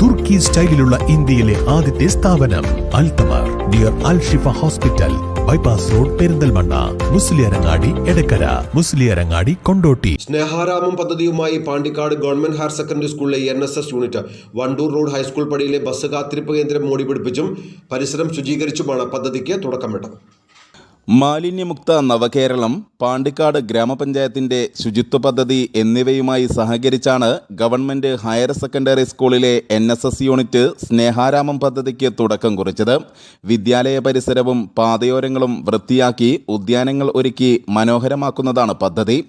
തുർക്കി സ്റ്റൈലിലുള്ള ഇന്ത്യയിലെ ആദ്യത്തെ സ്ഥാപനം Althamar near Al Shifa hospital, bypass road, Perinthalmanna, Musliyarangadi, Edakkara, Musliyarangadi, Kondotty. Sneharamam പദ്ധതിയുമായി പാണ്ടിക്കാട് ഗവൺമെന്റ് ഹയർ സെക്കൻഡറി സ്കൂളിലെ NSS unit Wandoor road high school പടിയിലെ ബസ് കാത്തിരിപ്പ് കേന്ദ്രം മോടി പിടിപ്പിച്ചും പരിസരം ശുചീകരിച്ചുമാണ് പദ്ധതിക്ക് തുടക്കമിട്ടത്. മാലിന്യമുക്ത നവകേരളം, പാണ്ടിക്കാട് ഗ്രാമപഞ്ചായത്തിന്റെ ശുചിത്വ പദ്ധതി എന്നിവയുമായി സഹകരിച്ചാണ് ഗവൺമെന്റ് ഹയർ സെക്കൻഡറി സ്കൂളിലെ NSS യൂണിറ്റ് സ്നേഹാരാമം പദ്ധതിക്ക് തുടക്കം കുറിച്ചത്. വിദ്യാലയ പരിസരവും പാതയോരങ്ങളും വൃത്തിയാക്കി ഉദ്യാനങ്ങൾ ഒരുക്കി മനോഹരമാക്കുന്നതാണ് പദ്ധതി.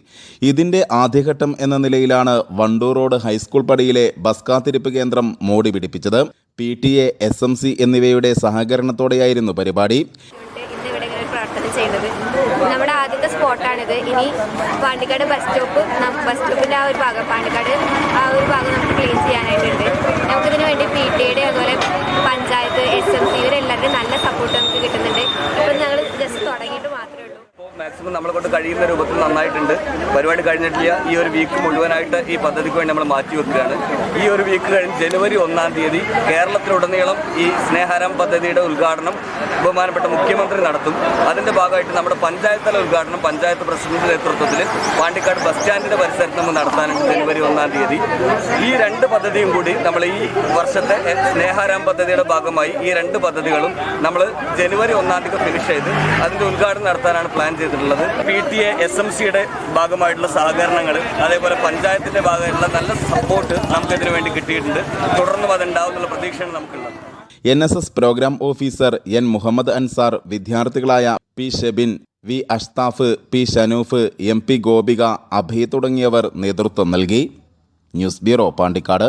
ഇതിന്റെ ആദ്യഘട്ടം എന്ന നിലയിലാണ് വണ്ടൂർ റോഡ് ഹൈസ്കൂൾ പടിയിലെ ബസ് കാത്തിരിപ്പ് കേന്ദ്രം മോടി പിടിപ്പിച്ചത്. PTA, SMC എന്നിവയുടെ സഹകരണത്തോടെയായിരുന്നു പരിപാടി. ചെയ്യുന്നത് നമ്മുടെ ആദ്യത്തെ സ്പോട്ടാണിത്. ഇനി പാണ്ടിക്കാട് ബസ് സ്റ്റോപ്പിൻ്റെ ആ ഒരു ഭാഗം, പാണ്ടിക്കാട് ആ ഒരു ഭാഗം നമുക്ക് ക്ലീൻ ചെയ്യാനായിട്ടുണ്ട്. നമുക്കിതിനു വേണ്ടി PTA അതുപോലെ പഞ്ചായത്ത്, SMC ഇവരെല്ലാവരും നല്ല സപ്പോർട്ട് നമുക്ക് കിട്ടുന്നുണ്ട്. ഇപ്പം ഞങ്ങൾ ജസ്റ്റ് തുടങ്ങിയിട്ട് മാത്രമേ ഉള്ളൂ. മാക്സിമം നമ്മളെ കൊണ്ട് കഴിയുന്ന രൂപത്തിൽ നന്നായിട്ടുണ്ട്. പരിപാടി കഴിഞ്ഞിട്ടില്ല. ഈ ഒരു വീക്ക് മുഴുവനായിട്ട് ഈ പദ്ധതിക്ക് വേണ്ടി നമ്മൾ മാറ്റിവെക്കുകയാണ്. ഈ ഒരു വീക്ക് കഴിഞ്ഞ് ജനുവരി 1-ാം തീയതി കേരളത്തിലുടനീളം ഈ സ്നേഹാരാം പദ്ധതിയുടെ ഉദ്ഘാടനം ബഹുമാനപ്പെട്ട മുഖ്യമന്ത്രി നടത്തും. അതിൻ്റെ ഭാഗമായിട്ട് നമ്മുടെ പഞ്ചായത്ത് തല ഉദ്ഘാടനം പഞ്ചായത്ത് പ്രസിഡന്റിന്റെ നേതൃത്വത്തിൽ പാണ്ടിക്കാട് ബസ് സ്റ്റാൻഡിന്റെ പരിസരത്ത് നമ്മൾ നടത്താനുണ്ട് ജനുവരി 1-ാം തീയതി. ഈ രണ്ട് പദ്ധതിയും കൂടി നമ്മൾ ഈ വർഷത്തെ സ്നേഹാരാം പദ്ധതിയുടെ ഭാഗമായി ഈ രണ്ട് പദ്ധതികളും നമ്മൾ ജനുവരി 1-ാം തീയതി ഫിനിഷ് ചെയ്ത് അതിൻ്റെ ഉദ്ഘാടനം നടത്താനാണ് പ്ലാൻ ചെയ്തിട്ടുള്ളത്. PTA, SMCയുടെ ഭാഗമായിട്ടുള്ള സഹകരണങ്ങൾ, അതേപോലെ പഞ്ചായത്തിന്റെ ഭാഗമായിട്ടുള്ള നല്ല സപ്പോർട്ട് നമുക്കിതിനു വേണ്ടി കിട്ടിയിട്ടുണ്ട്. തുടർന്നും അതുണ്ടാവുന്നുള്ള പ്രതീക്ഷയാണ് നമുക്കുള്ളത്. NSS programme officer N. Muhammad Ansar, വിദ്യാർത്ഥികളായ P. Shebin, V. Ashtaf, P. Shanoof, MP. Gopika, Abhay തുടങ്ങിയവർ നേതൃത്വം നൽകി. News bureau, Pandikkad.